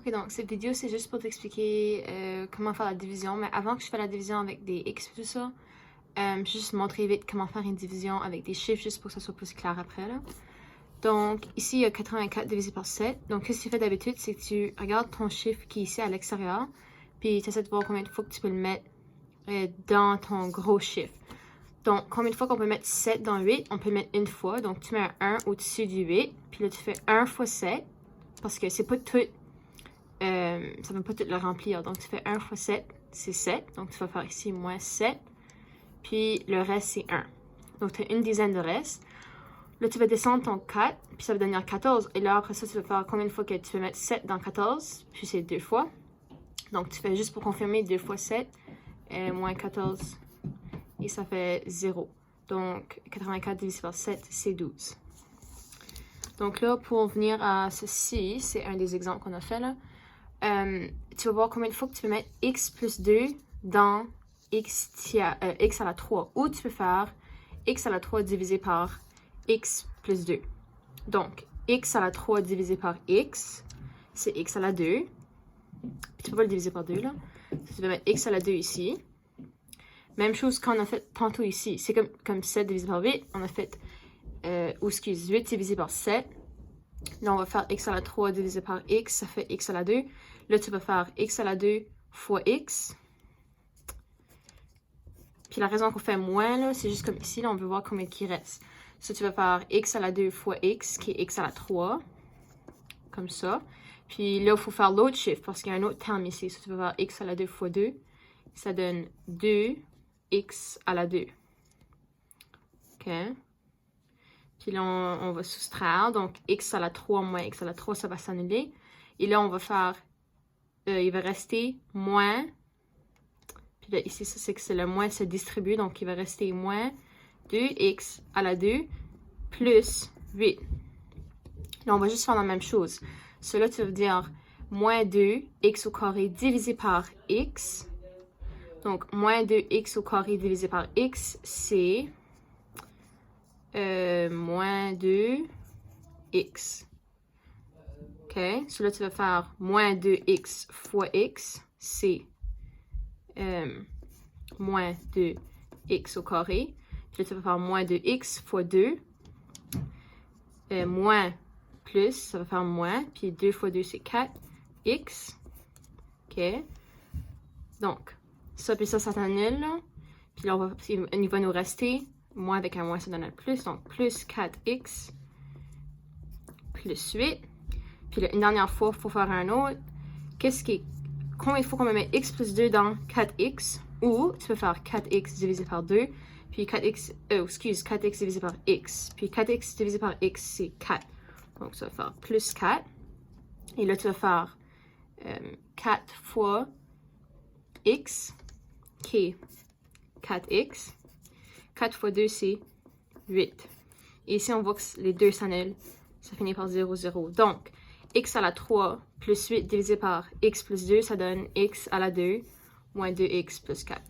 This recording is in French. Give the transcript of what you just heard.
Ok, donc cette vidéo, c'est juste pour t'expliquer comment faire la division. Mais avant que je fasse la division avec des x et tout ça, je vais juste montrer vite comment faire une division avec des chiffres, juste pour que ça soit plus clair après, là. Donc, ici, il y a 84 divisé par 7. Donc, ce que tu fais d'habitude, c'est que tu regardes ton chiffre qui est ici à l'extérieur, puis tu essaies de voir combien de fois que tu peux le mettre dans ton gros chiffre. Donc, combien de fois qu'on peut mettre 7 dans 8? On peut le mettre une fois. Donc, tu mets un 1 au-dessus du 8, puis là, tu fais 1 fois 7, parce que c'est pas tout, ça ne va pas tout le remplir. Donc, tu fais 1 fois 7, c'est 7. Donc, tu vas faire ici moins 7, puis le reste, c'est 1. Donc, tu as une dizaine de reste. Là, tu vas descendre ton 4, puis ça va devenir 14. Et là, après ça, tu vas faire combien de fois que tu peux mettre 7 dans 14, puis c'est 2 fois. Donc, tu fais juste pour confirmer 2 fois 7, moins 14, et ça fait 0. Donc, 84 divisé par 7, c'est 12. Donc là, pour venir à ceci, c'est un des exemples qu'on a fait là. Tu vas voir combien de fois que tu peux mettre x plus 2 dans x à la 3. Ou tu peux faire x à la 3 divisé par x plus 2. Donc, x à la 3 divisé par x, c'est x à la 2. Puis tu peux pas le diviser par 2, là. Tu vas mettre x à la 2 ici. Même chose qu'on a fait tantôt ici. C'est comme 7 divisé par 8. On a fait, 8 divisé par 7. Là, on va faire x à la 3 divisé par x. Ça fait x à la 2. Là, tu vas faire x à la 2 fois x. Puis la raison qu'on fait moins, là, c'est juste comme ici. Là, on veut voir combien il reste. Ça, tu vas faire x à la 2 fois x, qui est x à la 3. Comme ça. Puis là, il faut faire l'autre chiffre, parce qu'il y a un autre terme ici. Ça, tu vas faire x à la 2 fois 2. Ça donne 2x à la 2. OK? Puis là, on va soustraire. Donc, x à la 3 moins x à la 3, ça va s'annuler. Et là, on va faire... il va rester moins... Puis là, ici, ça, c'est que le moins se distribue. Donc, il va rester moins 2x à la 2 plus 8. Là, on va juste faire la même chose. Cela, tu vas dire moins 2x au carré divisé par x. Donc, moins 2x au carré divisé par x, c'est moins 2x. OK? Cela, tu vas faire moins 2x fois x, c'est moins 2x au carré. Puis là, tu vas faire moins 2x fois 2. Moins plus, ça va faire moins. Puis 2 fois 2, c'est 4x. OK? Donc, ça, puis ça s'annule. Puis là, il va nous rester moins avec un moins, ça donne un plus. Donc, plus 4x plus 8. Puis là, une dernière fois, il faut faire un autre. Combien il faut qu'on me mette x plus 2 dans 4x? Ou tu peux faire 4x divisé par 2. Puis 4x divisé par x. Puis 4x divisé par x, c'est 4. Donc, ça va faire plus 4. Et là, tu vas faire 4 fois x, qui est 4x. 4 fois 2, c'est 8. Et ici, on voit que les deux s'annulent. Ça finit par 0, 0. Donc, x à la 3 plus 8 divisé par x plus 2, ça donne x à la 2 moins 2x plus 4.